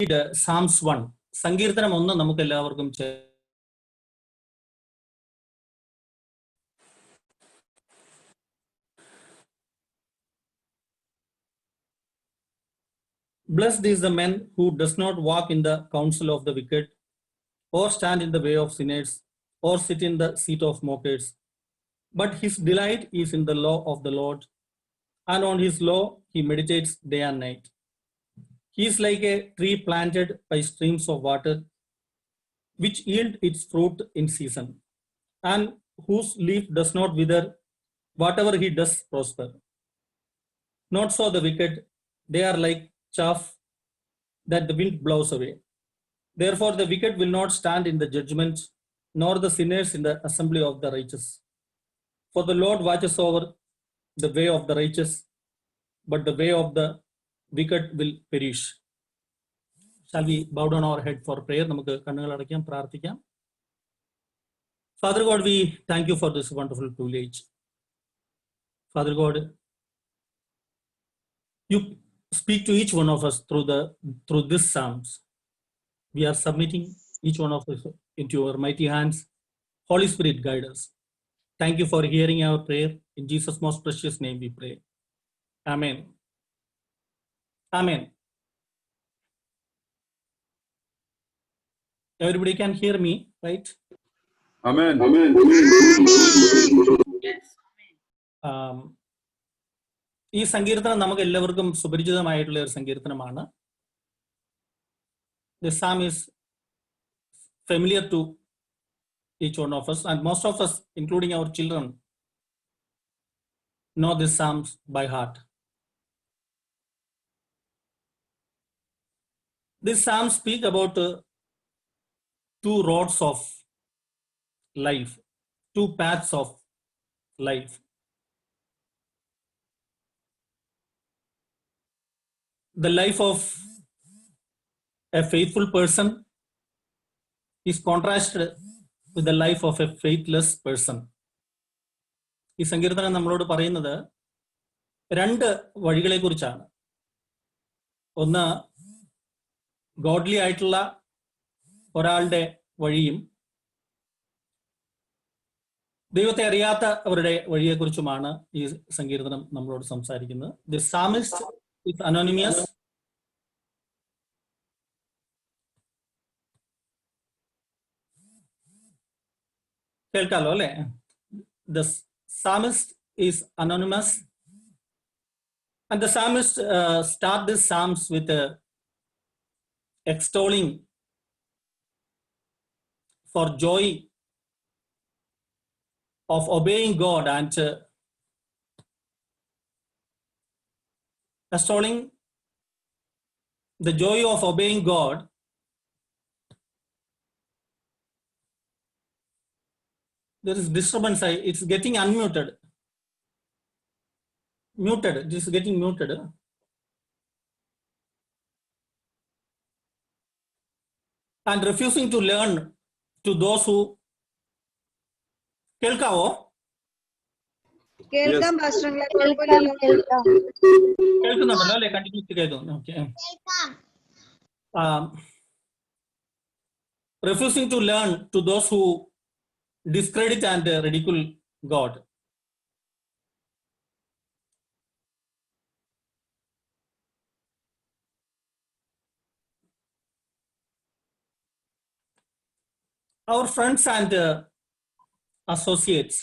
Psalms 1. സങ്കീർത്തനം 1 നമുക്ക് എല്ലാവർക്കും Blessed is the man who does not walk in the counsel of the wicked, or stand in the way of sinners, or sit in the seat of mockers. But his delight is in the law of the Lord, and on his law he meditates day and night. He is like a tree planted by streams of water, which yield its fruit in season, and whose leaf does not wither. Whatever he does prosper. Not so the wicked, they are like chaff that the wind blows away. Therefore the wicked will not stand in the judgment, nor the sinners in the assembly of the righteous. For the Lord watches over the way of the righteous, but the way of the wicked will perish. Shall we bow down our head for prayer? നമുക്ക് കണ്ണുകൾ അടയ്ക്കാം, പ്രാർത്ഥിക്കാം. Father God, we thank you for this wonderful privilege. Father God, you speak to each one of us through this Psalms. We are submitting each one of us into your mighty hands. Holy Spirit, guide us. Thank you for hearing our prayer. In Jesus' most precious name we pray. Amen. Amen. Everybody can hear me, right? Amen. Amen. ഈ സങ്കീർത്തനം നമുക്ക് എല്ലാവർക്കും സുപരിചിതമായിട്ടുള്ള ഒരു സങ്കീർത്തനമാണ്. The psalm is familiar to each one of us, and most of us, including our children, know this psalms by heart. This psalm speak about two roads of life, two paths of life. The life of a faithful person is contrasted with the life of a faithless person. ഈ സങ്കീർത്തനം നമ്മളോട് പറയുന്നത് രണ്ട് വഴികളെ കുറിച്ചാണ്. ഒന്ന് godly ആയിട്ടുള്ള ഒരാളുടെ വഴിയും ദൈവത്തെ അറിയാത്ത അവരുടെ വഴിയെക്കുറിച്ചുമാണ് ഈ സങ്കീർത്തനം നമ്മളോട് സംസാരിക്കുന്നത്. The psalmist is anonymous. കേൾക്കാലോ അല്ലേ? The psalmist is anonymous, and the psalmist start this psalms with extolling for joy of obeying God and extolling the joy of obeying God. There is disturbance. It's getting unmuted. Muted. It is getting muted. And refusing to learn to those who കേൾക്കാവോ? കേൾക്കാം pastor. കേൾക്കുന്നുണ്ടല്ലോ അല്ലെ? Continuous കേൾക്കുന്നു. Okay. Refusing to learn to those who discredit and ridicule God. Our friends and associates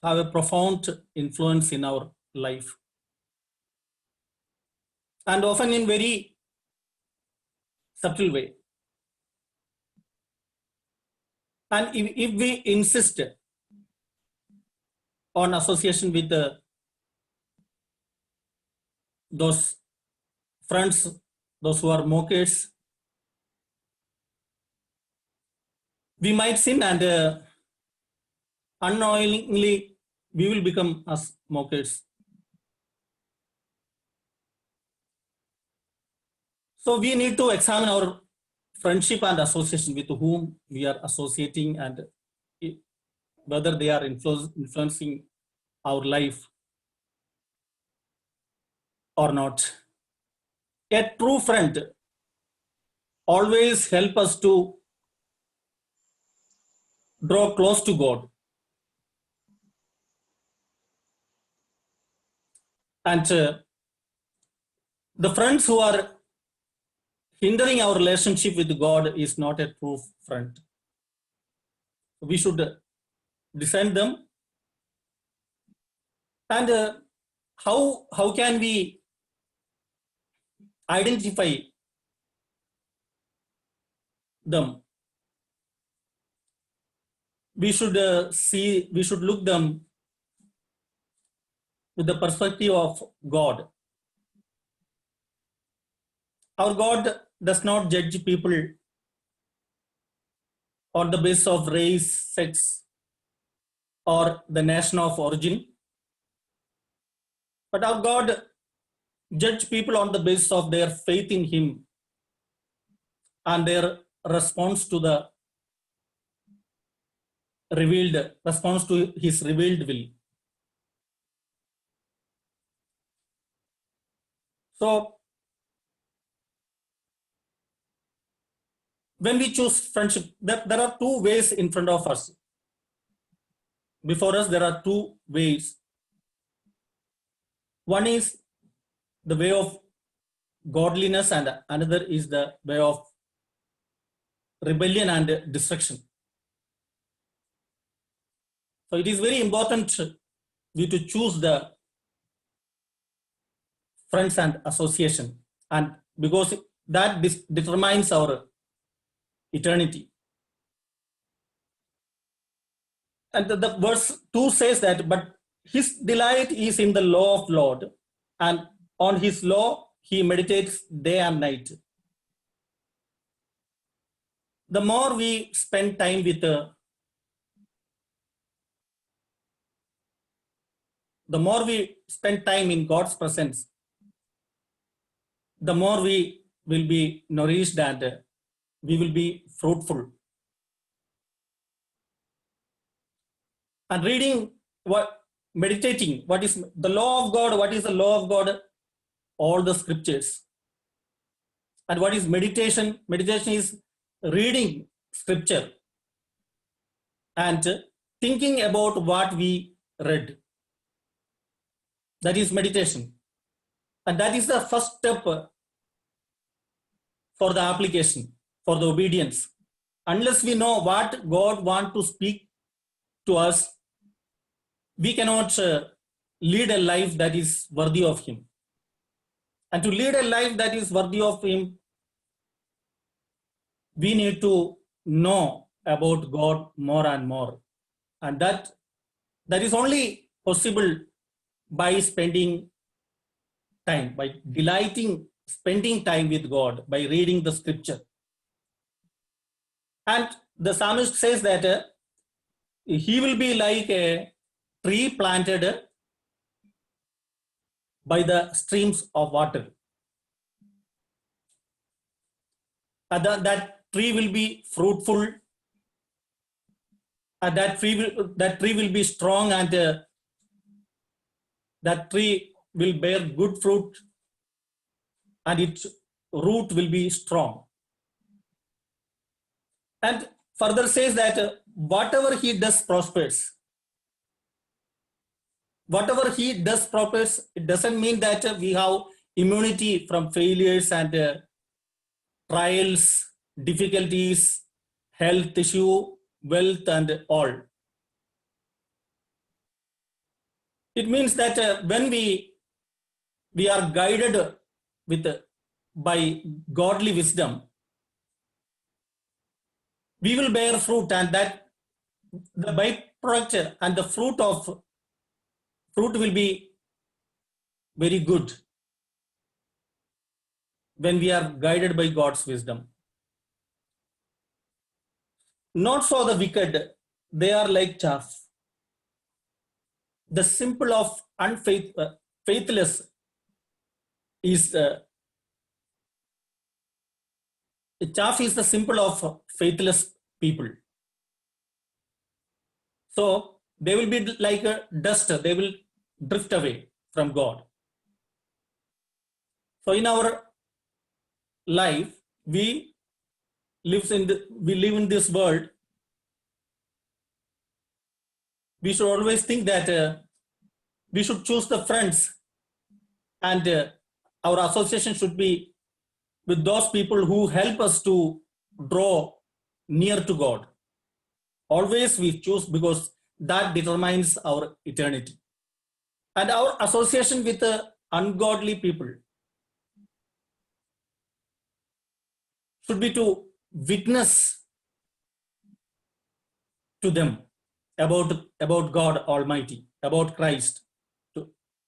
have a profound influence in our life, and often in very subtle way. And if we insist on association with those friends, those who are mockers, we might sin, and unknowingly we will become as mockers. So we need to examine our friendship and association with whom we are associating, and whether they are influencing our life or not. A true friend always help us to draw close to God. And the friends who are hindering our relationship with God is not a true friend. We should discern them. And how can we identify them? We should we should look them with the perspective of God. Our God does not judge people on the basis of race, sex, or the nation of origin, but our God judge people on the basis of their faith in Him and their response to the response to His revealed will. So when we choose friendship, there are two ways in front of us. Before us, there are two ways. One is the way of godliness, and another is the way of rebellion and destruction. So it is very important we to choose the friends and association, and because that determines our eternity. And the verse 2 says that, but his delight is in the law of Lord, and on his law he meditates day and night. The more we spend time with the more we spend time in God's presence, the more we will be nourished and we will be fruitful. And reading meditating, what is the law of God? What is the law of God? All the scriptures. And what is meditation? Meditation is reading scripture and thinking about what we read. That is meditation. And that is the first step for the application, for the obedience. Unless we know what God wants to speak to us, we cannot lead a life that is worthy of Him. And to lead a life that is worthy of Him, we need to know about God more and more. And that is only possible by spending time, by spending time with God, by reading the scripture. And the psalmist says that he will be like a tree planted by the streams of water. That tree will be fruitful. That tree will be strong, and that tree will bear good fruit, and its root will be strong. And further says that whatever he does prospers. Whatever he does prospers. It doesn't mean that we have immunity from failures and trials, difficulties, health issue, wealth, and all. It means that when we are guided by godly wisdom, we will bear fruit, and that the byproduct and the fruit will be very good when we are guided by God's wisdom. Not so the wicked, they are like chaff. The symbol of faithless is chaff is the symbol of faithless people. So they will be like a dust, they will drift away from God. So in our life, we we live in this world, we should always think that we should choose the friends, and our association should be with those people who help us to draw near to God. Always we choose, because that determines our eternity. And our association with ungodly people should be to witness to them about God Almighty, about Christ.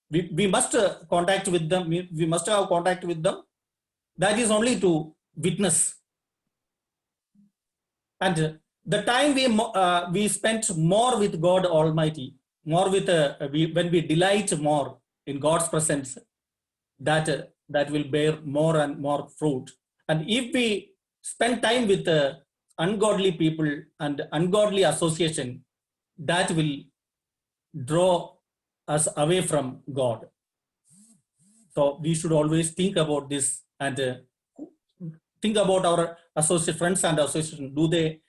We must contact with them. We must have contact with them. That is only to witness. And the time we spent more with God Almighty, more with when we delight more in God's presence, that will bear more and more fruit. And if we spend time with ungodly people and ungodly association, that will draw us away from God. So we should always think about this, and think about our associate friends and association. Do they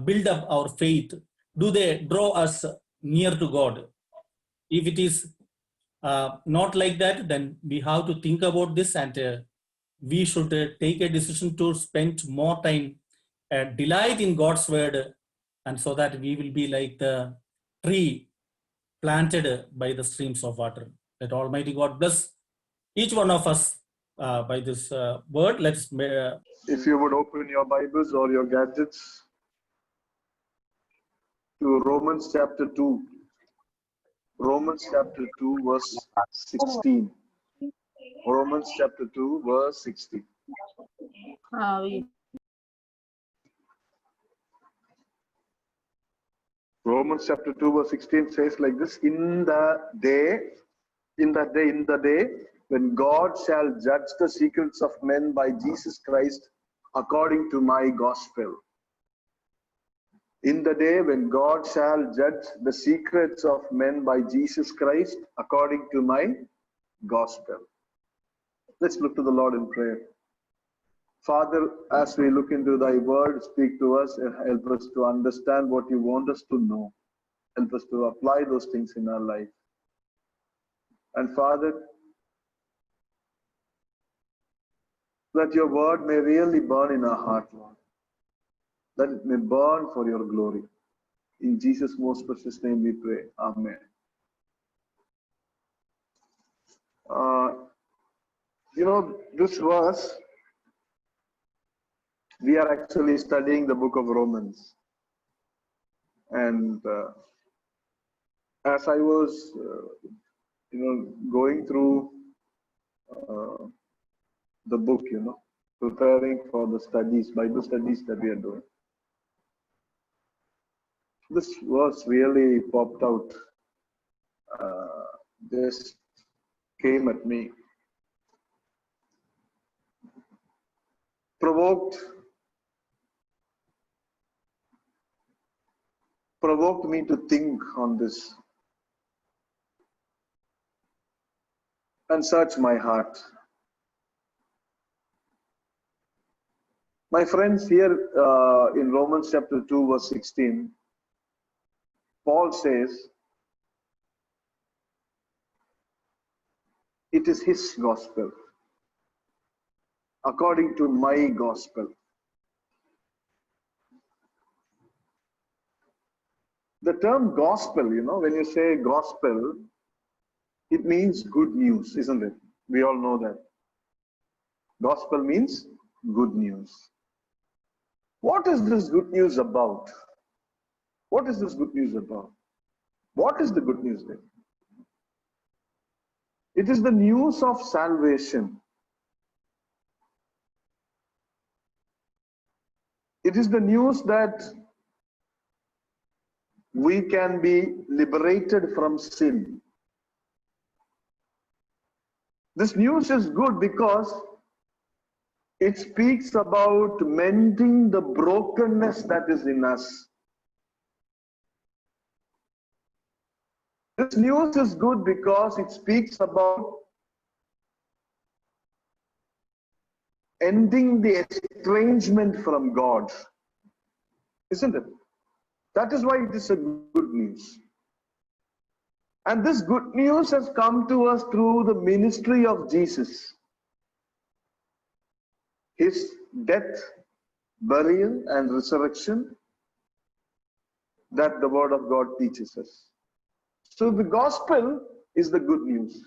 build up our faith? Do they draw us near to God? If it is not like that, then we have to think about this, and we should take a decision to spend more time, delight in God's word, and so that we will be like the tree planted by the streams of water. That Almighty God bless each one of us by this word. Let's. If you would open your Bibles or your gadgets to Romans chapter 2. Romans chapter 2 verse 16. Romans chapter 2 verse 16. Romans chapter 2 verse 16 says like this: in the day when God shall judge the secrets of men by Jesus Christ according to my gospel. In the day when God shall judge the secrets of men by Jesus Christ according to my gospel. Let's look to the Lord in prayer. Father, as we look into thy word, speak to us and help us to understand what you want us to know. Help us to apply those things in our life. And Father, that your word may really burn in our heart, Lord. That it may burn for your glory. In Jesus' most precious name we pray. Amen. This verse, we are actually studying the book of Romans. And as I was, going through the book, preparing for the studies, Bible studies that we are doing, this verse really popped out. This came at me. Provoked me to think on this and search my heart. My friends, here in Romans chapter 2 verse 16, Paul says, it is his gospel, according to my gospel. The term gospel, when you say gospel, it means good news, isn't it? We all know that. Gospel means good news. What is this good news about? What is this good news about? What is the good news then? It is the news of salvation. It is the news that we can be liberated from sin. This news is good because it speaks about mending the brokenness that is in us. This news is good because it speaks about ending the estrangement from God. Isn't it? That is why it is a good news. And this good news has come to us through the ministry of Jesus. His death, burial, and resurrection that the Word of God teaches us. So the gospel is the good news.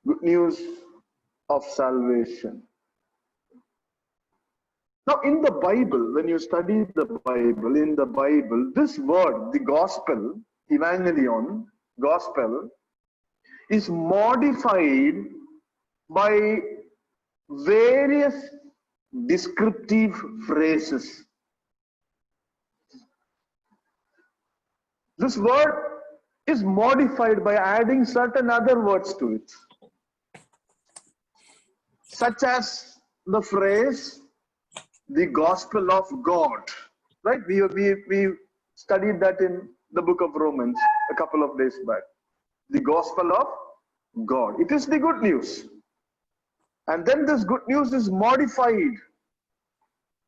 Good news of salvation. Now, in the Bible, when you study the Bible, in the Bible, this word, the gospel, evangelion, gospel, is modified by various descriptive phrases. This word is modified by adding certain other words to it, such as the phrase, the gospel of God, right? We studied that in the book of Romans a couple of days back. The gospel of God. It is the good news. And then this good news is modified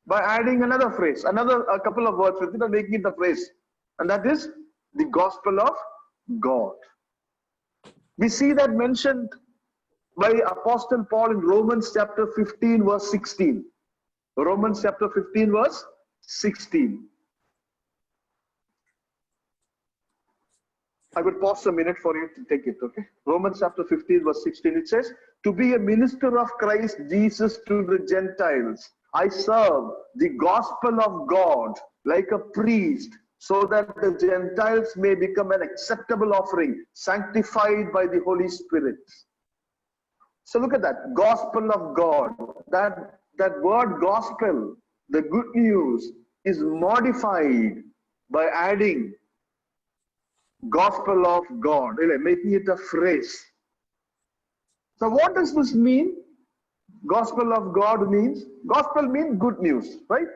by adding another phrase, a couple of words with it and making it a phrase. And that is the gospel of God. We see that mentioned by Apostle Paul in Romans chapter 15 verse 16. Romans chapter 15 verse 16. I will pause a minute for you to take it, okay? Romans chapter 15 verse 16, it says, to be a minister of Christ Jesus to the Gentiles, I serve the gospel of God like a priest, so that the Gentiles may become an acceptable offering, sanctified by the Holy Spirit. So look at that, gospel of God. That word gospel, the good news, is modified by adding gospel of God, making it a phrase. So what does this mean? Gospel of God means, gospel means good news, right?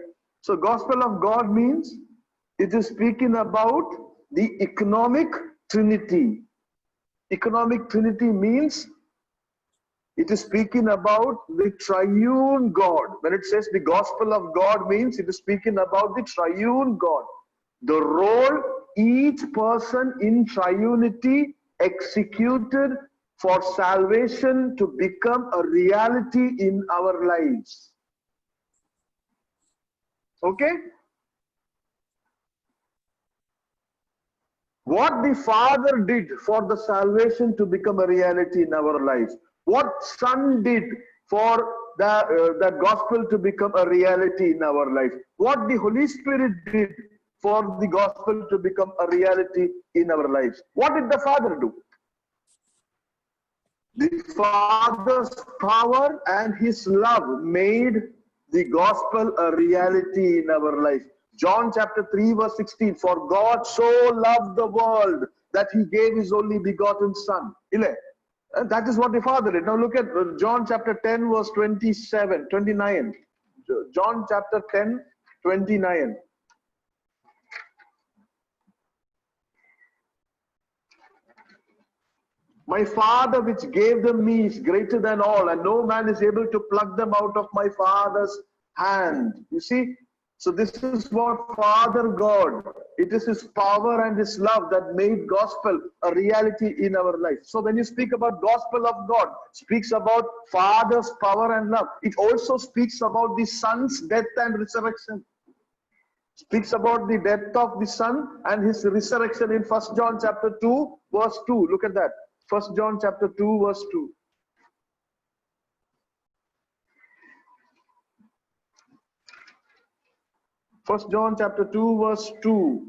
So gospel of God means it is speaking about the economic trinity. Economic trinity means it is speaking about the triune God. When it says the gospel of God means it is speaking about the triune God. The role each person in triunity executed for salvation to become a reality in our lives. Okay? What the Father did for the salvation to become a reality in our lives. What Son did for that gospel to become a reality in our life. What the Holy Spirit did for the gospel to become a reality in our lives. What did the Father do? The Father's power and His love made the gospel a reality in our life. John chapter 3 verse 16, for God so loved the world that He gave His only begotten Son. And that is what the Father did. Now look at John chapter 10 verse 29. John chapter 10, 29. My Father which gave them me is greater than all, and no man is able to pluck them out of my Father's hand. You see? So this is what Father God, it is His power and His love that made gospel a reality in our life. So when you speak about gospel of God, speaks about Father's power and love. It also speaks about the Son's death and resurrection. Speaks about the death of the Son and His resurrection in 1 John chapter 2 verse 2. Look at that. 1 John chapter 2 verse 2. First John chapter 2 verse 2.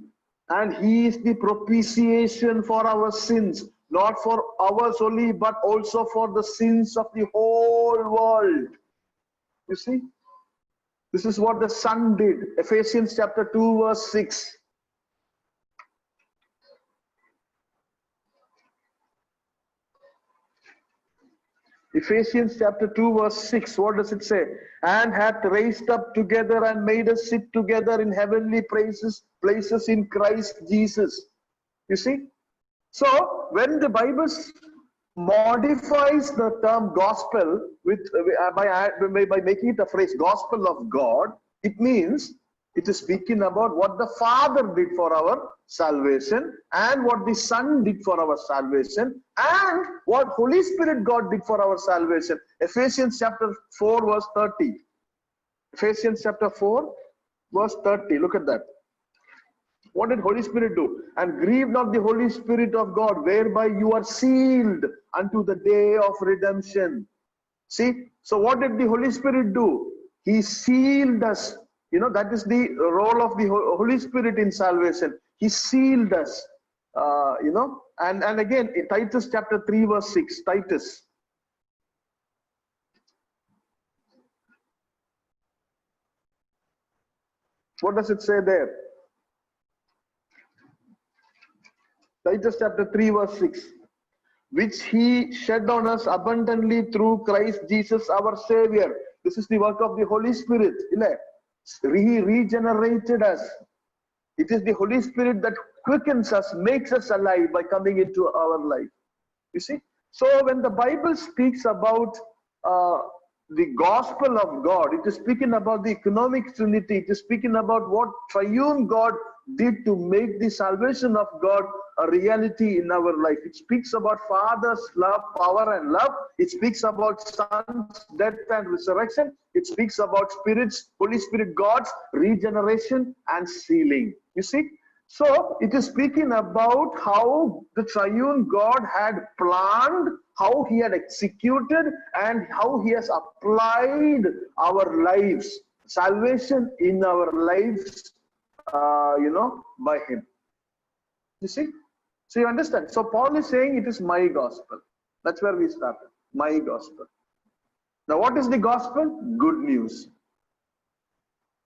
And He is the propitiation for our sins, not for ours only, but also for the sins of the whole world. You see? This is what the Son did. Ephesians chapter 2 verse 6. Ephesians chapter 2 verse 6, what does it say? And hath raised up together and made us sit together in heavenly places in Christ Jesus. You see? So, when the Bible modifies the term gospel with by making it a phrase gospel of God. It means it is speaking about what the Father did for our salvation and what the Son did for our salvation and what Holy Spirit God did for our salvation. Ephesians chapter 4 verse 30. Ephesians chapter 4 verse 30. Look at that. What did Holy Spirit do? And grieve not the Holy Spirit of God, whereby you are sealed unto the day of redemption. See, so what did the Holy Spirit do? He sealed us. You know, that is the role of the Holy Spirit in salvation. He sealed us. And again, in Titus chapter 3 verse 6, Titus. What does it say there? Titus chapter 3 verse 6. Which he shed on us abundantly through Christ Jesus our Savior. This is the work of the Holy Spirit. He regenerated us. It is the Holy Spirit that quickens us, makes us alive by coming into our life. You see? So when the Bible speaks about the gospel of God, it is speaking about the economic trinity. It is speaking about what triune God did to make the salvation of God a reality in our life. It speaks about Father's love, power and love. It speaks about Son's death and resurrection. It speaks about Spirit's, Holy Spirit God's regeneration and sealing. You see? So it is speaking about how the triune God had planned, how he had executed, and how he has applied our lives, salvation in our lives, by him. You see? So you understand? So Paul is saying it is my gospel. That's where we started. My gospel. Now what is the gospel? Good news.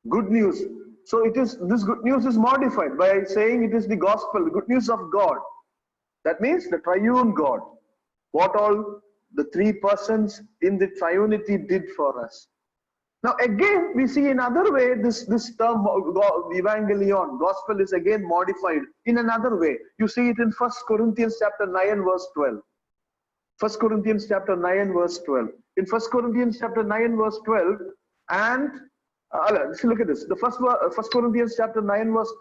Good news. So it is, this good news is modified by saying it is the gospel, the good news of God. That means the triune God. What all the three persons in the triunity did for us. Now again, we see in another way this term evangelion, gospel, is again modified in another way. You see it in 1 Corinthians chapter 9 verse 12. 1 Corinthians chapter 9 verse 12. In 1 Corinthians chapter 9 verse 12, and look at this. The 1 Corinthians chapter 9 verse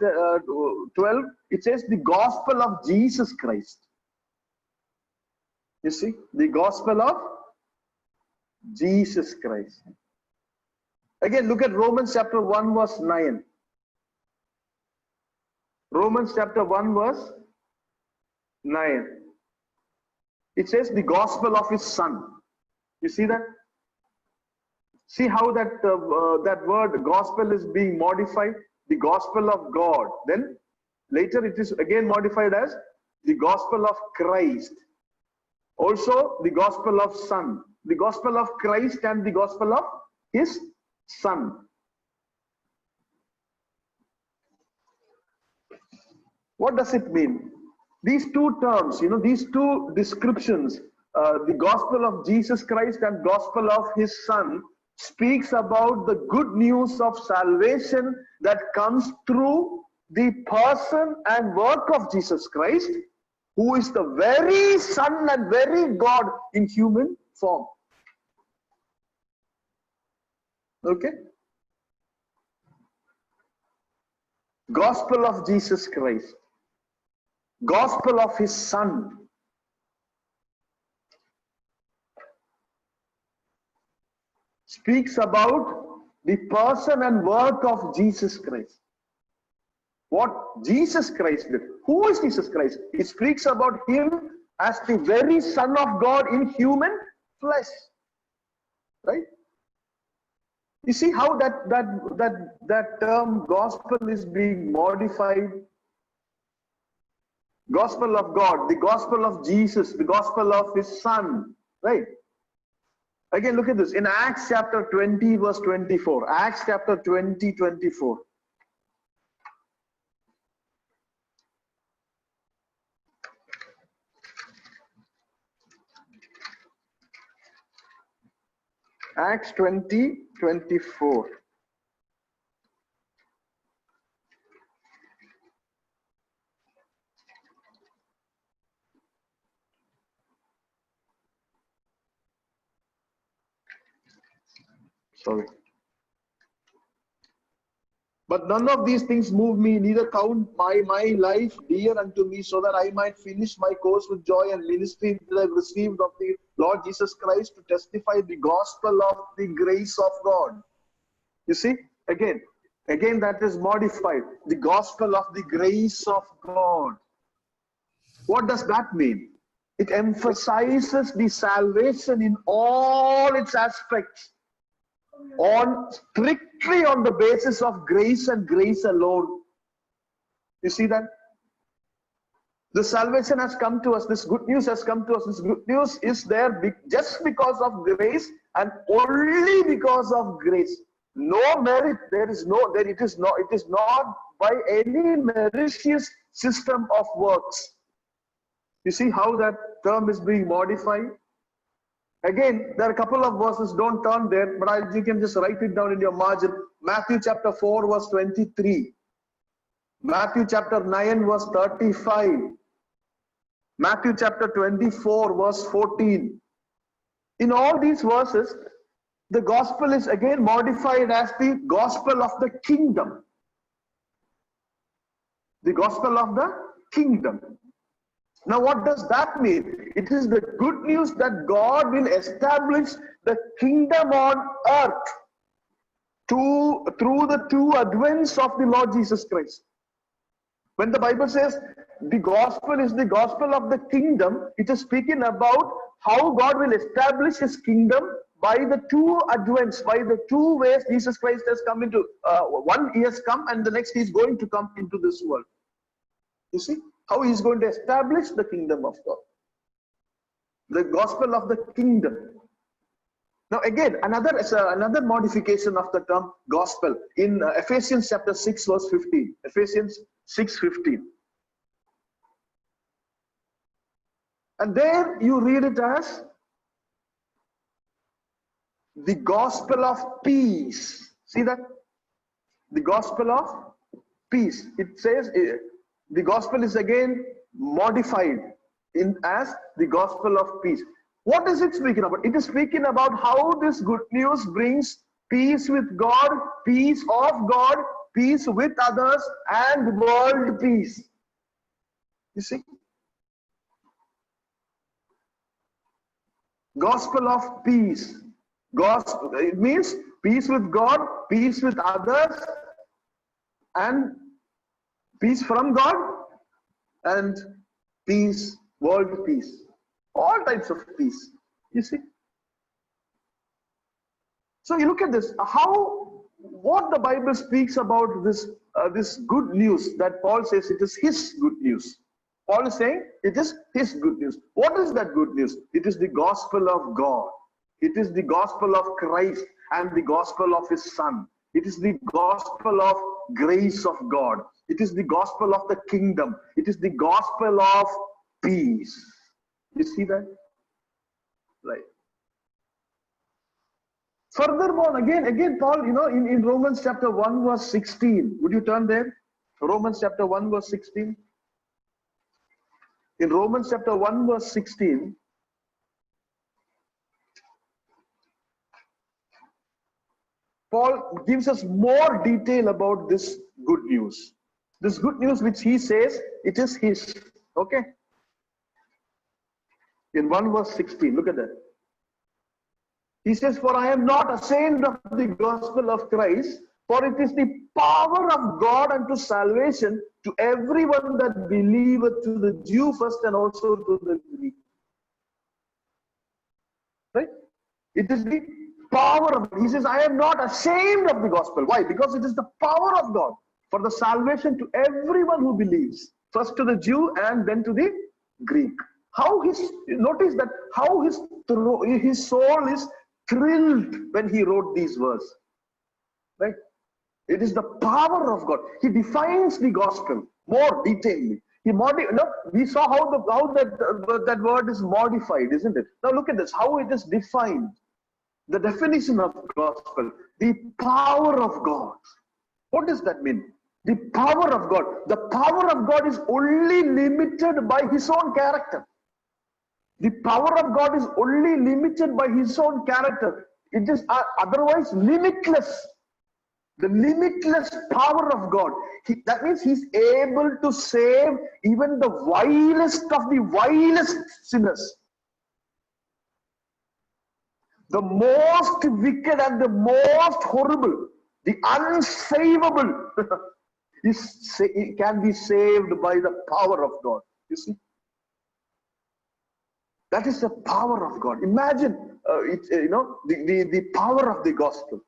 12, it says the gospel of Jesus Christ. You see, the gospel of Jesus Christ. Again, look at Romans chapter 1 verse 9. Romans chapter 1 verse 9. It says the gospel of his Son. You see that? See how that that word gospel is being modified? The gospel of God. Then later it is again modified as the gospel of Christ. Also the gospel of Son. The gospel of Christ and the gospel of his Son. What does it mean? These two terms, these two descriptions, the gospel of Jesus Christ and gospel of his Son, speaks about the good news of salvation that comes through the person and work of Jesus Christ, who is the very Son and very God in human form. Okay? Gospel of Jesus Christ. Gospel of his Son. Speaks about the person and work of Jesus Christ. What Jesus Christ did. Who is Jesus Christ? It speaks about him as the very Son of God in human flesh. Right? You see how that term gospel is being modified. Gospel of God, the gospel of Jesus, the gospel of his Son. Right? Again, look at this. In Acts chapter 20 verse 24. Acts chapter 20, 24. Acts 20, 24. Sorry. But none of these things move me, neither count my life dear unto me, so that I might finish my course with joy and ministry that I've received of the Lord Jesus Christ to testify the gospel of the grace of God. You see, again that is modified. The gospel of the grace of God. What does that mean? It emphasizes the salvation in all its aspects, strictly on the basis of grace and grace alone. You see that? The salvation has come to us. This good news has come to us. This good news is there just because of grace and only because of grace. No merit. It is not by any meritorious system of works. You see how that term is being modified? Again, there are a couple of verses, don't turn there, but you can just write it down in your margin. Matthew chapter 4 verse 23. Matthew chapter 9 verse 35. Matthew chapter 24 verse 14. In all these verses, the gospel is again modified as the gospel of the kingdom. The gospel of the kingdom. Now, what does that mean? It is the good news that God will establish the kingdom on earth through the two advents of the Lord Jesus Christ. When the Bible says the gospel is the gospel of the kingdom, it is speaking about how God will establish his kingdom by the two advents, by the two ways Jesus Christ has come into, one he has come and the next he is going to come into this world. You see how he is going to establish the kingdom of God. The gospel of the kingdom. Now again, another modification of the term gospel in Ephesians chapter 6 verse 15. Ephesians 6:15. And there you read it as the gospel of peace. See that? The gospel of peace. It says the gospel is again modified as the gospel of peace. What is it speaking about? It is speaking about how this good news brings peace with God, peace of God, peace with others, and world peace. You see? Gospel of peace. Gospel, it means peace with God, peace with others, and peace from God, and peace, world peace. All types of peace. You see? So you look at this, what the Bible speaks about this good news that Paul says it is his good news. Paul is saying it is his good news. What is that good news? It is the gospel of God. It is the gospel of Christ and the gospel of his Son. It is the gospel of grace of God. It is the gospel of the kingdom. It is the gospel of peace. You see that? Right. Furthermore, again, Paul, in Romans chapter 1 verse 16, would you turn there? Romans chapter 1 verse 16. In Romans chapter 1 verse 16, Paul gives us more detail about this good news. This good news which he says, it is his. Okay? In 1 verse 16, look at that. He says, for I am not ashamed of the gospel of Christ, for it is the power of God unto salvation to everyone that believeth, to the Jew first and also to the Greek. Right? It is the power of God. He says, I am not ashamed of the gospel. Why? Because it is the power of God for the salvation to everyone who believes. First to the Jew and then to the Greek. Notice that how his soul is thrilled when he wrote these verses. Right? It is the power of God. He defines the gospel more detailedly. We saw how that word is modified, isn't it? Now look at this, how it is defined. The definition of gospel, the power of God. What does that mean? The power of God. The power of God is only limited by his own character. The power of God is only limited by his own character. It is otherwise limitless. The limitless power of God. That means He's able to save even the vilest of the vilest sinners. The most wicked and the most horrible, the unsavable, it can be saved by the power of God. You see? That is the power of God. Imagine, the power of the gospel.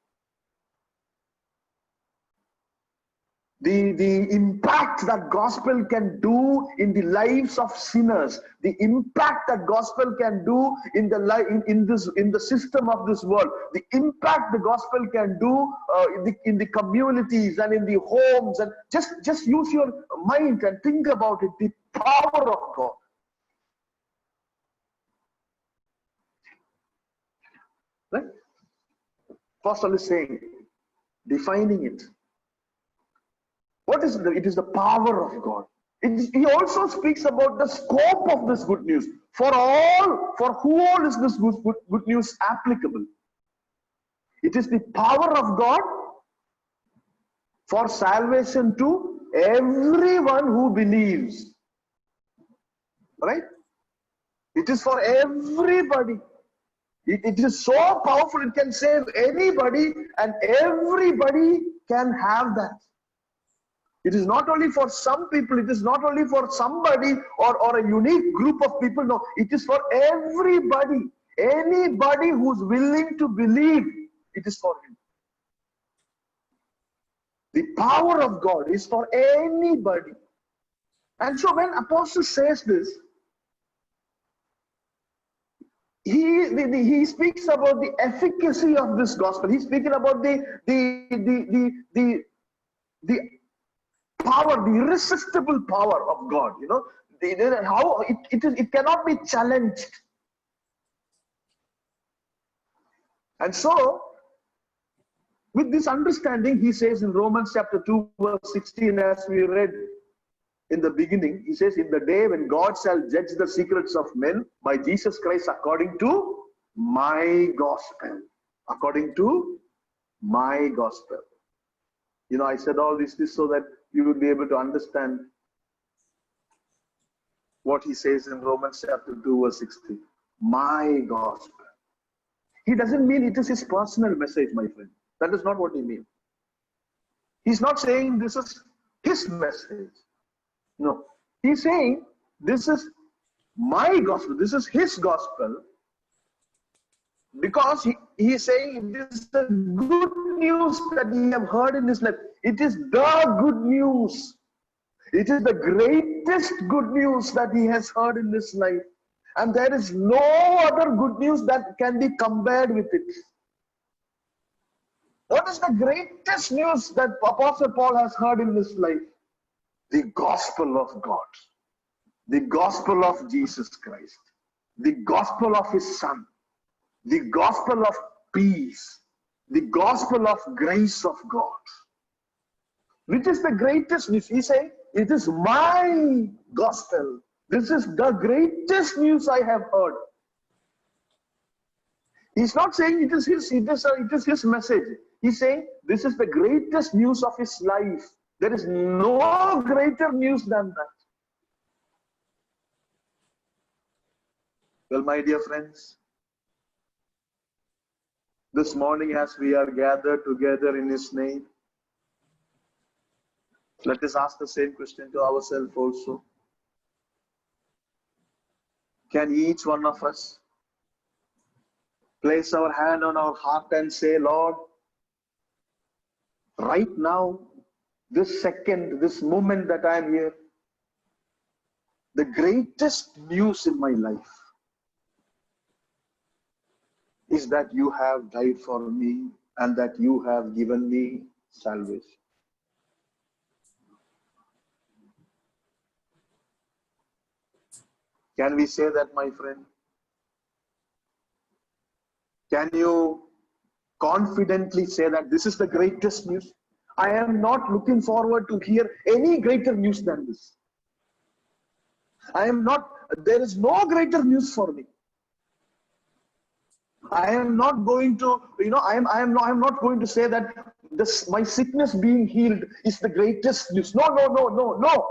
The impact that gospel can do in the lives of sinners, the impact that gospel can do in the system of this world, the impact the gospel can do in the communities and in the homes, and just use your mind and think about it. The power of God. Right? Apostle is saying, defining it. What is it? It is the power of God. He also speaks about the scope of this good news. For who all is this good news applicable? It is the power of God for salvation to everyone who believes. Right? It is for everybody. It is so powerful, it can save anybody, and everybody can have that. It is not only for some people, it is not only for somebody or a unique group of people. No, it is for everybody. Anybody who's willing to believe, it is for him. The power of God is for anybody. And so when Apostle says this, he speaks about the efficacy of this gospel. He's speaking about the power, the irresistible power of God. You know, how it cannot be challenged. And so, with this understanding, he says in Romans chapter 2, verse 16, as we read in the beginning, he says, in the day when God shall judge the secrets of men by Jesus Christ according to my gospel. According to my gospel. You know, I said all this so that you would be able to understand what he says in Romans chapter 2, verse 16. My gospel. He doesn't mean it is his personal message, my friend. That is not what he means. He's not saying this is his message. No. He's saying this is my gospel. This is his gospel. Because he is saying it is the good news that he have heard in his life. It is the good news. It is the greatest good news that he has heard in his life. And there is no other good news that can be compared with it. What is the greatest news that Apostle Paul has heard in his life? The gospel of God. The gospel of Jesus Christ. The gospel of his Son. The gospel of peace. The gospel of grace of God. Which is the greatest news? He said, it is my gospel. This is the greatest news I have heard. He's not saying it is his message. He's saying this is the greatest news of his life. There is no greater news than that. Well, my dear friends, this morning as we are gathered together in his name, let us ask the same question to ourselves also. Can each one of us place our hand on our heart and say, Lord, right now, this second, this moment that I am here, the greatest news in my life is that you have died for me and that you have given me salvation. Can we say that, my friend? Can you confidently say that this is the greatest news? I am not looking forward to hear any greater news than this. There is no greater news for me. I am not going to, I am not going to say that my sickness being healed is the greatest news. No, no, no, no, no.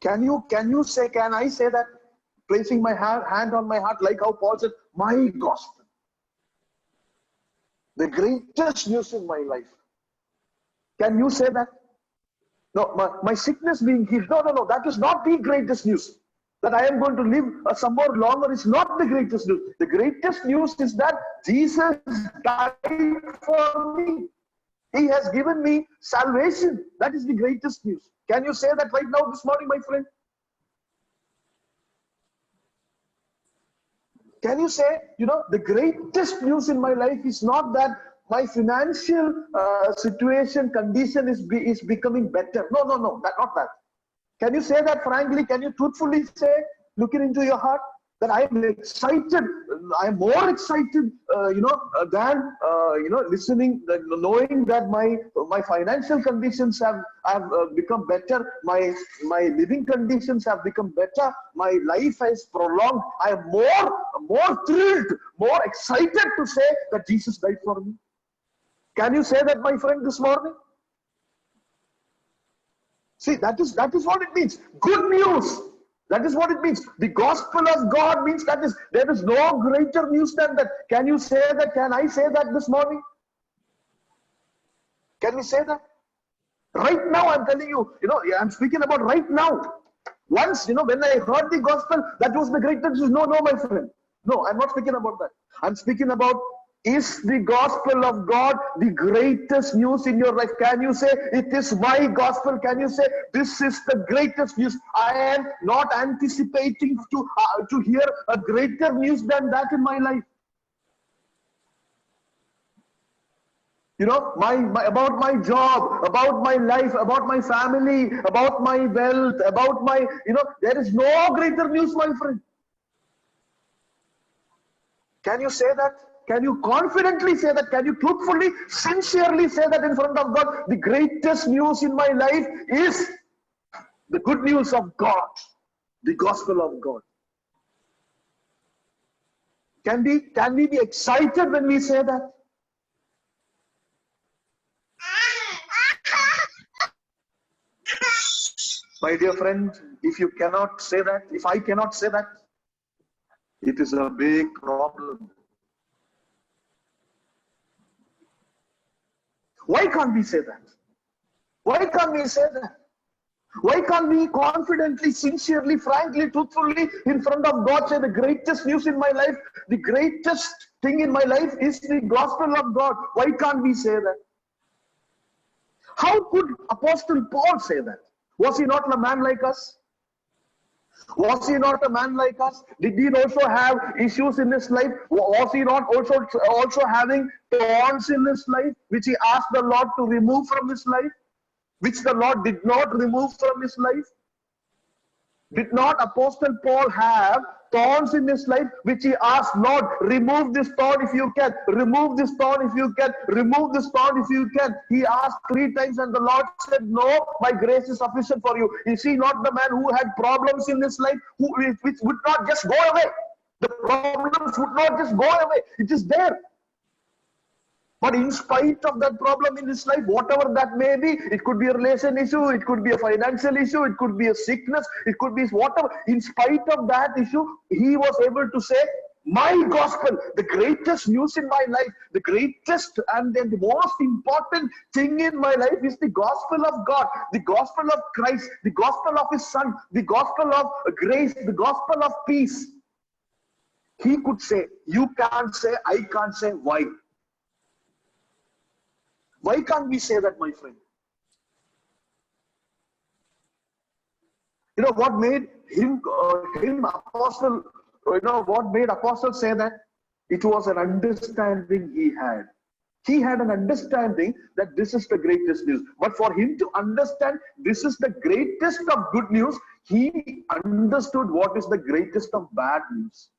Can I say that, placing my hand on my heart, like how Paul said, my gospel, the greatest news in my life. Can you say that? No, my sickness being healed. No, no, no. That is not the greatest news. That I am going to live some more longer is not the greatest news. The greatest news is that Jesus died for me. He has given me salvation. That is the greatest news. Can you say that right now this morning, my friend? Can you say, the greatest news in my life is not that my financial situation, condition is becoming better. No, no, no, not that. Can you say that frankly? Can you truthfully say, looking into your heart, that I am excited? I am more excited, than listening, knowing that my financial conditions have become better. My living conditions have become better. My life has prolonged. I am more thrilled, more excited to say that Jesus died for me. Can you say that, my friend, this morning? See, that is what it means. Good news. That is what it means. The gospel of God means there is no greater news than that. Can you say that? Can I say that this morning? Can we say that? Right now, I'm telling you, I'm speaking about right now. Once, when I heard the gospel, that was the greatest news. No, no, my friend. No, I'm not speaking about that. I'm speaking about, is the gospel of God the greatest news in your life? Can you say, it is my gospel? Can you say, this is the greatest news? I am not anticipating to hear a greater news than that in my life. About my job, about my life, about my family, about my wealth, about my, there is no greater news, my friend. Can you say that? Can you confidently say that? Can you truthfully, sincerely say that in front of God? The greatest news in my life is the good news of God, the gospel of God. Can we be excited when we say that? My dear friend, if you cannot say that, if I cannot say that, it is a big problem. Why can't we say that? Why can't we say that? Why can't we confidently, sincerely, frankly, truthfully, in front of God say the greatest news in my life, the greatest thing in my life is the gospel of God? Why can't we say that? How could Apostle Paul say that? Was he not a man like us? Was he not a man like us? Did he also have issues in his life? Was he not also having thorns in his life, which he asked the Lord to remove from his life, which the Lord did not remove from his life? Did not Apostle Paul have thorns in his life, which he asked, Lord, remove this thorn if you can, remove this thorn if you can, remove this thorn if you can? He asked 3 times and the Lord said, no, my grace is sufficient for you. Is he not the man who had problems in his life, which would not just go away? The problems would not just go away. It is there. But in spite of that problem in his life, whatever that may be, it could be a relation issue, it could be a financial issue, it could be a sickness, it could be whatever. In spite of that issue, he was able to say, my gospel, the greatest news in my life, the greatest and the most important thing in my life is the gospel of God, the gospel of Christ, the gospel of his Son, the gospel of grace, the gospel of peace. He could say, you can't say, I can't say. Why? Why can't we say that, my friend? What made him apostle, what made apostle say that? It was an understanding he had. He had an understanding that this is the greatest news. But for him to understand this is the greatest of good news, he understood what is the greatest of bad news.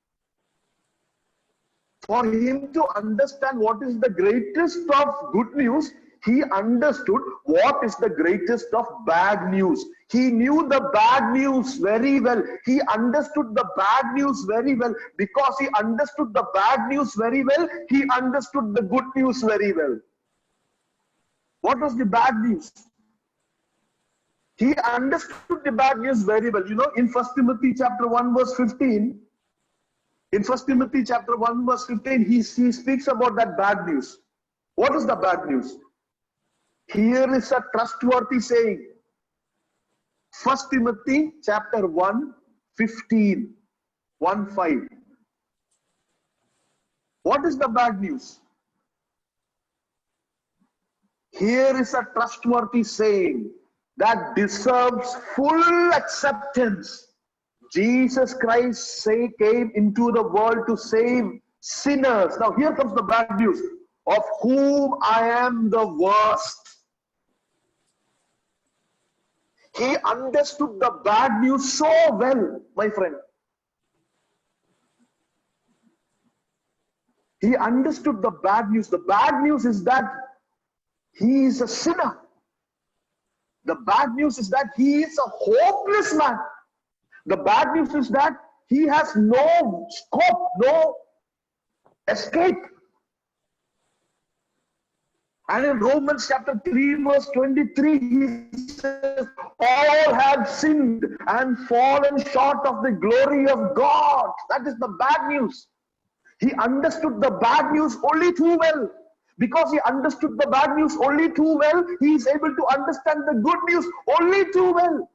For him to understand what is the greatest of good news, He understood what is the greatest of bad news. He knew the bad news very well. He understood the bad news very well. Because he understood the bad news very well, he understood the good news very well. What was the bad news? He understood the bad news very well. You know, in 1 Timothy chapter 1 verse 15, in 1 Timothy chapter 1 verse 15, he speaks about that bad news. What is the bad news? Here is a trustworthy saying. 1 Timothy chapter 1, 15, 1-5. What is the bad news? Here is a trustworthy saying that deserves full acceptance. Jesus Christ came into the world to save sinners. Now here comes the bad news, of whom I am the worst. He understood the bad news so well, my friend. He understood the bad news. The bad news is that he is a sinner. The bad news is that he is a hopeless man. The bad news is that he has no scope, no escape. And in Romans chapter 3 verse 23, he says, all have sinned and fallen short of the glory of God. That is the bad news. He understood the bad news only too well. Because he understood the bad news only too well, he is able to understand the good news only too well.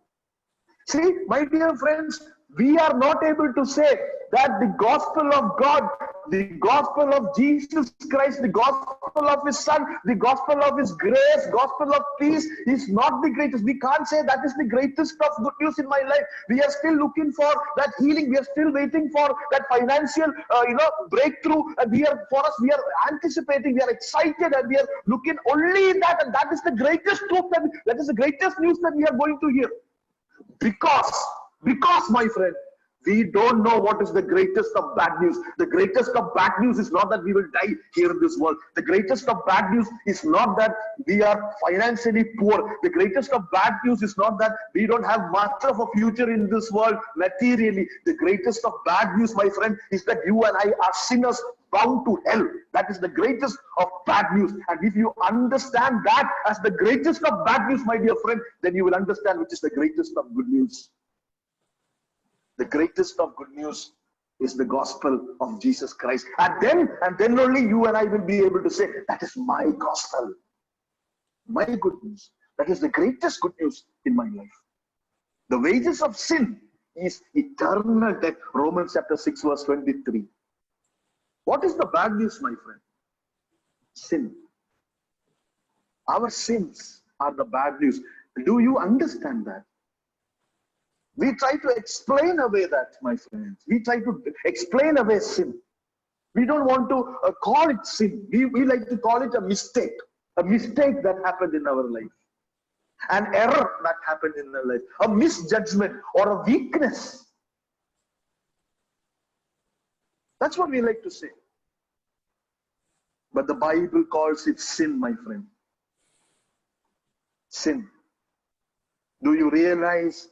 See, my dear friends, we are not able to say that the gospel of God, the gospel of Jesus Christ, the gospel of his son, the gospel of his grace, gospel of peace is not the greatest. We can't say that is the greatest of good news in my life. We are still looking for that healing. We are still waiting for that financial breakthrough. And we are anticipating, we are excited, and we are looking only in that. And that is the greatest truth, that is the greatest news that we are going to hear. Because, my friend, we don't know what is the greatest of bad news. The greatest of bad news is not that we will die here in this world. The greatest of bad news is not that we are financially poor. The greatest of bad news is not that we don't have much of a future in this world materially. The greatest of bad news, my friend, is that you and I are sinners bound to hell. That is the greatest of bad news. And if you understand that as the greatest of bad news, my dear friend, then you will understand which is the greatest of good news. The greatest of good news is the gospel of Jesus Christ. And then only you and I will be able to say, that is my gospel. My good news. That is the greatest good news in my life. The wages of sin is eternal death. Romans chapter 6 verse 23. What is the bad news, my friend? Sin. Our sins are the bad news. Do you understand that? We try to explain away that, my friends. We try to explain away sin. We don't want to call it sin. We like to call it a mistake that happened in our life. An error that happened in our life. A misjudgment or a weakness. That's what we like to say. But the Bible calls it sin, my friend. Sin. Do you realize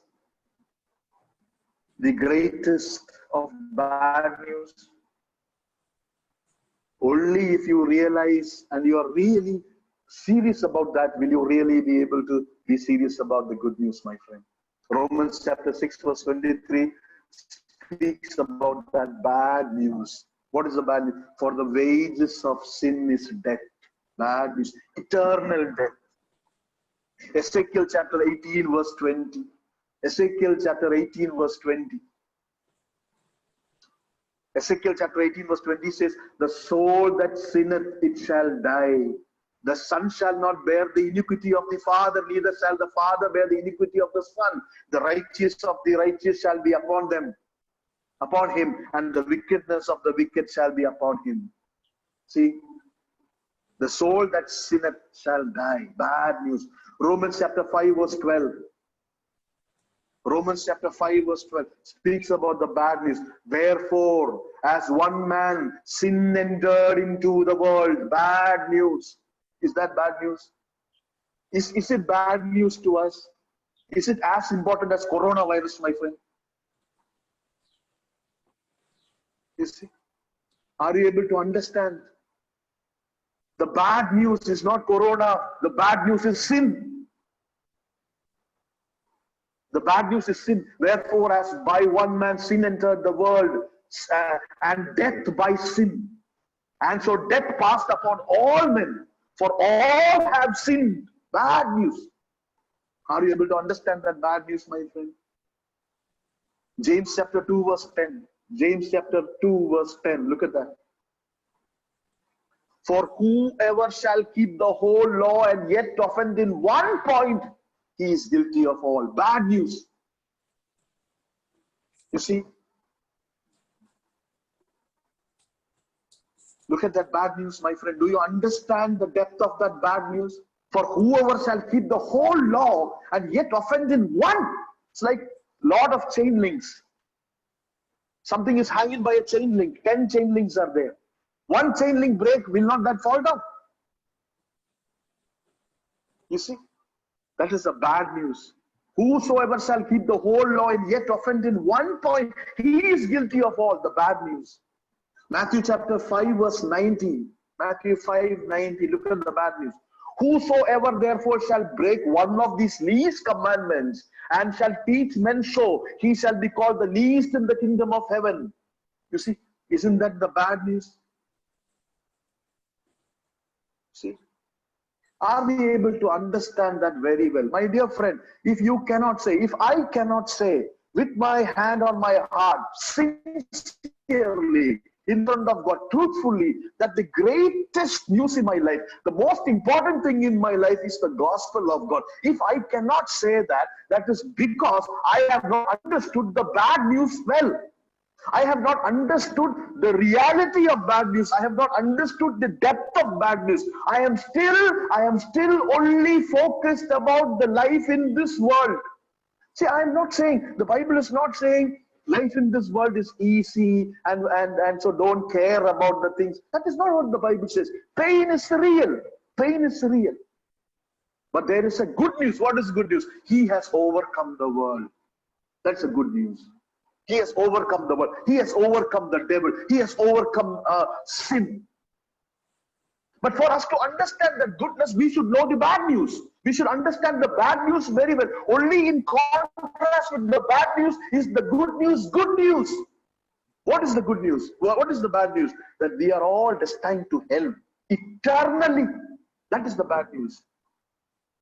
the greatest of bad news? Only if you realize and you are really serious about that, will you really be able to be serious about the good news, my friend. Romans chapter 6 verse 23 speaks about that bad news. What is the bad news? For the wages of sin is death. Bad news. Eternal death. Ezekiel chapter 18 verse 20. Ezekiel chapter 18 verse 20. Ezekiel chapter 18 verse 20 says, the soul that sinneth, it shall die. The son shall not bear the iniquity of the father, neither shall the father bear the iniquity of the son. The righteous of the righteous shall be upon them, upon him, and the wickedness of the wicked shall be upon him. See, the soul that sinneth shall die. Bad news. Romans chapter 5 verse 12. Romans chapter 5 verse 12 speaks about the bad news. Wherefore, as one man sin entered into the world. Bad news. Is that bad news? Is it bad news to us? Is it as important as coronavirus, my friend? You see? Are you able to understand? The bad news is not corona. The bad news is sin. The bad news is sin. Wherefore, as by one man sin entered the world, and death by sin. And so death passed upon all men, for all have sinned. Bad news. Are you able to understand that bad news, my friend? James chapter 2 verse 10. James chapter 2 verse 10. Look at that. For whoever shall keep the whole law and yet offend in one point, he is guilty of all. Bad news. You see? Look at that bad news, my friend. Do you understand the depth of that bad news? For whoever shall keep the whole law and yet offend in one. It's like lot of chain links. Something is hanging by a chain link. 10 chain links are there. One chain link break, will not that fall down? You see? That is the bad news. Whosoever shall keep the whole law and yet offend in one point, he is guilty of all. The bad news. Matthew chapter 5 verse 90. Matthew 5:90. Look at the bad news. Whosoever therefore shall break one of these least commandments and shall teach men so, he shall be called the least in the kingdom of heaven. You see, isn't that the bad news? See, are we able to understand that very well? My dear friend, if you cannot say, if I cannot say with my hand on my heart, sincerely, in front of God, truthfully, that the greatest news in my life, the most important thing in my life is the gospel of God. If I cannot say that, that is because I have not understood the bad news well. I have not understood the reality of bad news. I have not understood the depth of bad news. I am still only focused about the life in this world. See, I am not saying, the Bible is not saying life in this world is easy and so don't care about the things. That is not what the Bible says. Pain is real. Pain is real. But there is a good news. What is good news? He has overcome the world. That's a good news. He has overcome the world. He has overcome the devil. He has overcome sin. But for us to understand the goodness, we should know the bad news. We should understand the bad news very well. Only in contrast with the bad news is the good news good news. What is the good news? What is the bad news? That we are all destined to hell eternally. That is the bad news.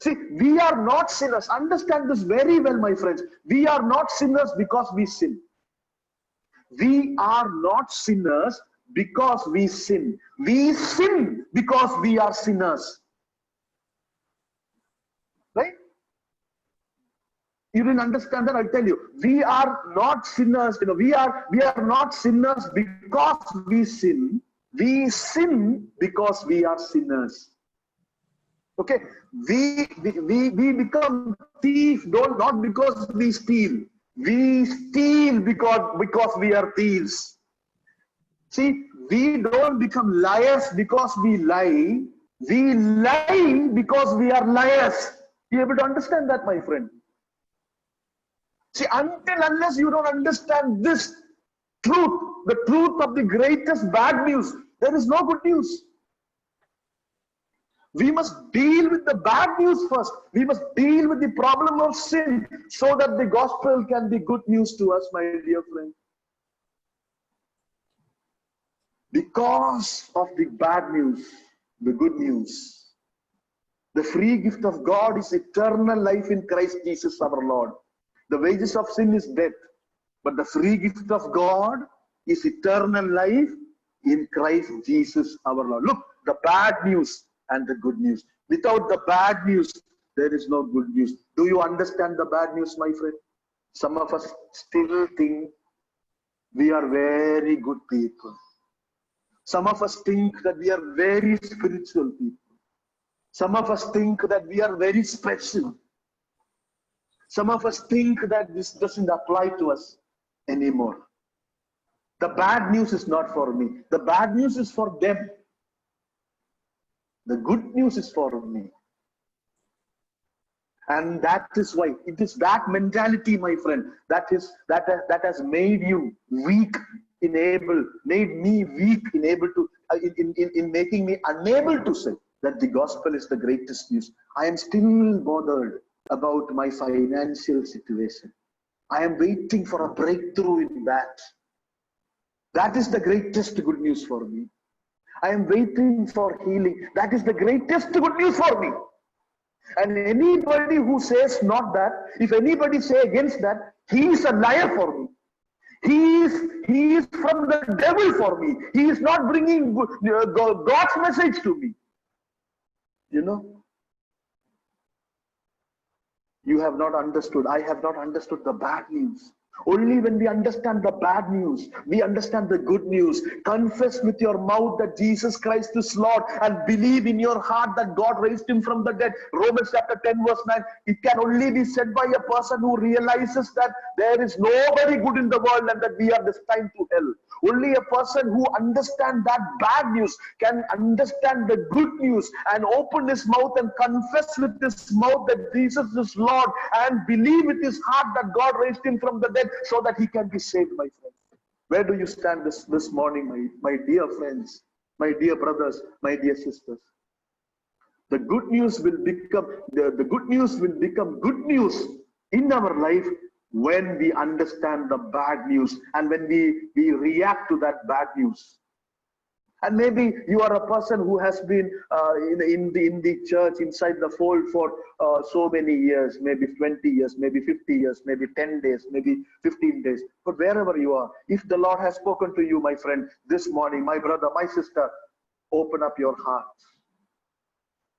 See, we are not sinners. Understand this very well, my friends. We are not sinners because we sin. We are not sinners because we sin. We sin because we are sinners. Right? You didn't understand that? I'll tell you. We are not sinners. We are not sinners because we sin. We sin because we are sinners. Okay? We become thieves, not because we steal. We steal because we are thieves. See, we don't become liars because we lie. We lie because we are liars. You able to understand that, my friend? See, unless you don't understand this truth, the truth of the greatest bad news, there is no good news. We must deal with the bad news first. We must deal with the problem of sin so that the gospel can be good news to us, my dear friend. Because of the bad news, the good news, the free gift of God is eternal life in Christ Jesus our Lord. The wages of sin is death, but the free gift of God is eternal life in Christ Jesus our Lord. Look, the bad news and the good news. Without the bad news, there is no good news. Do you understand the bad news, my friend? Some of us still think we are very good people. Some of us think that we are very spiritual people. Some of us think that we are very special. Some of us think that this doesn't apply to us anymore. The bad news is not for me. The bad news is for them. The good news is for me. And that is why it is that mentality, my friend, that has made you weak made me weak in able to in making me unable to say that the gospel is the greatest news. I am still bothered about my financial situation. I am waiting for a breakthrough in that. That is the greatest good news for me. I am waiting for healing. That is the greatest good news for me. And anybody who says not that, if anybody say against that, he is a liar for me. He is from the devil for me. He is not bringing God's message to me. You know, you have not understood. I have not understood the bad news. Only when we understand the bad news, we understand the good news. Confess with your mouth that Jesus Christ is Lord and believe in your heart that God raised him from the dead. Romans chapter 10 verse 9. It can only be said by a person who realizes that there is nobody good in the world and that we are destined to hell. Only a person who understands that bad news can understand the good news and open his mouth and confess with his mouth that Jesus is Lord and believe with his heart that God raised him from the dead so that he can be saved, my friend. Where do you stand this morning, my dear friends, my dear brothers, my dear sisters? The good news will become the good news will become good news in our life when we understand the bad news and when we react to that bad news. And maybe you are a person who has been in the church, inside the fold for so many years, maybe 20 years, maybe 50 years, maybe 10 days, maybe 15 days. But wherever you are, if the Lord has spoken to you, my friend, this morning, my brother, my sister, open up your heart.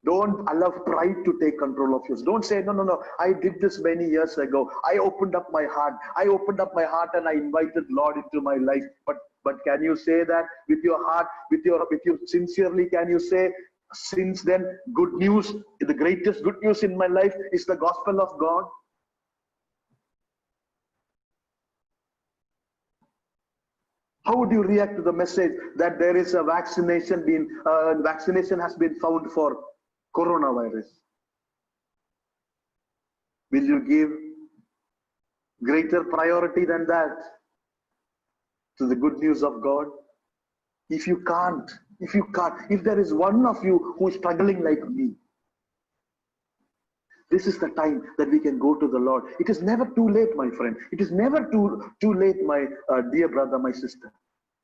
Don't allow pride to take control of you. Don't say, no, I did this many years ago. I opened up my heart. I opened up my heart and I invited Lord into my life. But can you say that with your heart, with your sincerely, can you say, since then, good news, the greatest good news in my life is the gospel of God? How would you react to the message that there is a vaccination has been found for coronavirus? Will you give greater priority than that to the good news of God? If you can't, if there is one of you who is struggling like me, this is the time that we can go to the Lord. It is never too late, my friend. It is never too late, my dear brother, my sister.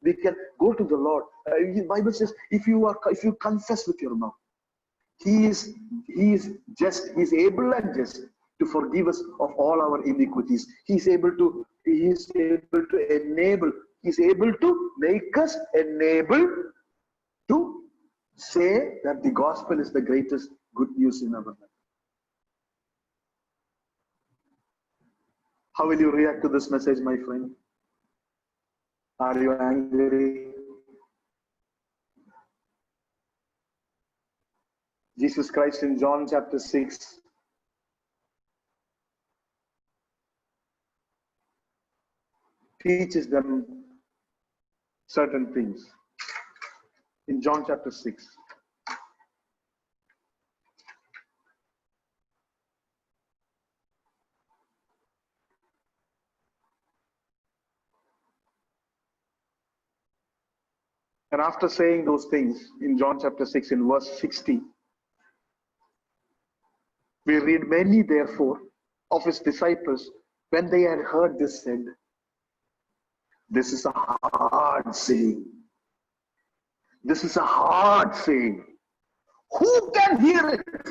We can go to the Lord. The Bible says, if you confess with your mouth, He is able and just to forgive us of all our iniquities. He is able to make us enabled to say that the gospel is the greatest good news in our life. How will you react to this message, my friend? Are you angry? Jesus Christ in John chapter 6 teaches them certain things. In John chapter 6. And after saying those things in John chapter 6 in verse 60, we read, many therefore of his disciples, when they had heard this, said, this is a hard saying. This is a hard saying. Who can hear it?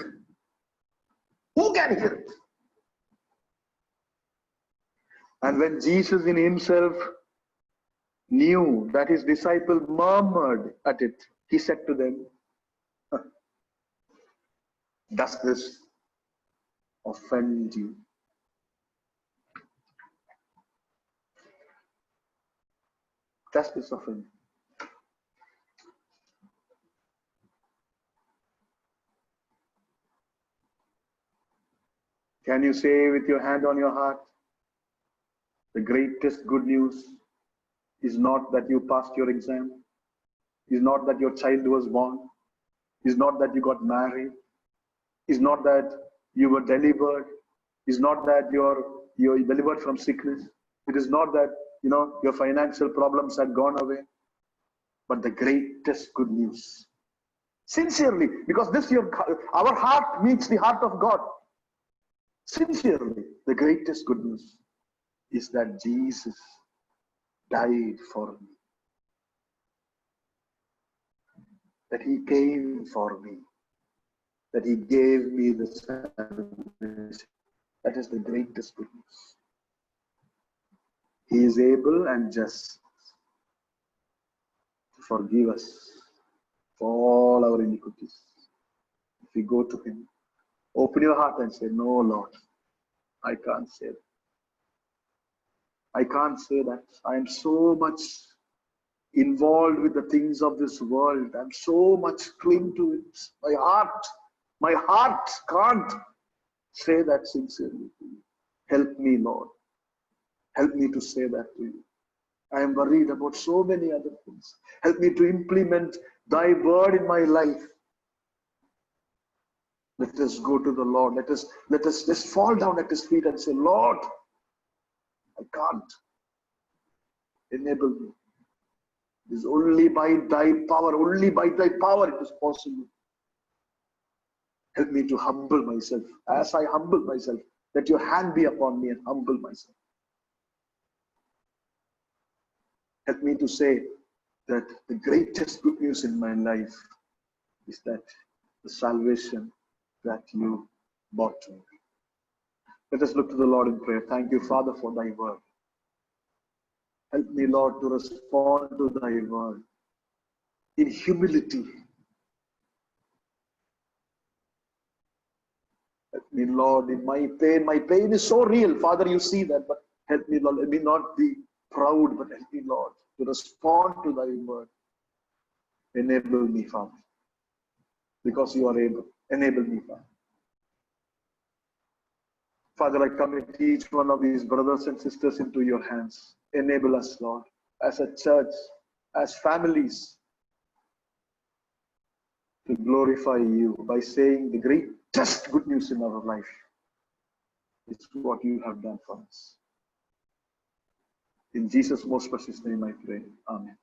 Who can hear it? And when Jesus in himself knew that his disciple murmured at it, he said to them, does this offend you? Does this offend you? Can you say with your hand on your heart, the greatest good news is not that you passed your exam, is not that your child was born, is not that you got married, is not that you were delivered. It's not that you're delivered from sickness. It is not that your financial problems had gone away. But the greatest good news, sincerely, because our heart meets the heart of God. Sincerely, the greatest good news is that Jesus died for me. That he came for me. That he gave me the salvation. That is the greatest good news. He is able and just to forgive us for all our iniquities. If we go to him, open your heart and say, no, Lord, I can't say that. I can't say that. I am so much involved with the things of this world. I'm so much cling to it. My heart can't say that sincerely to you. Help me, Lord. Help me to say that to you. I am worried about so many other things. Help me to implement thy word in my life. Let us go to the Lord. Let us just fall down at his feet and say, Lord, I can't. Enable me. It is only by thy power it is possible. Help me to humble myself. As I humble myself, let your hand be upon me and humble myself. Help me to say that the greatest good news in my life is that the salvation that you bought to me. Let us look to the Lord in prayer. Thank you, Father, for thy word. Help me, Lord, to respond to thy word in humility. Help me, Lord, in my pain. My pain is so real. Father, you see that, but help me, Lord. Let me not be proud, but help me, Lord, to respond to thy word. Enable me, Father, because you are able. Enable me, Father. Father, I commit each one of these brothers and sisters into your hands. Enable us, Lord, as a church, as families, to glorify you by saying the greatest good news in our life is what you have done for us. In Jesus' most precious name I pray. Amen.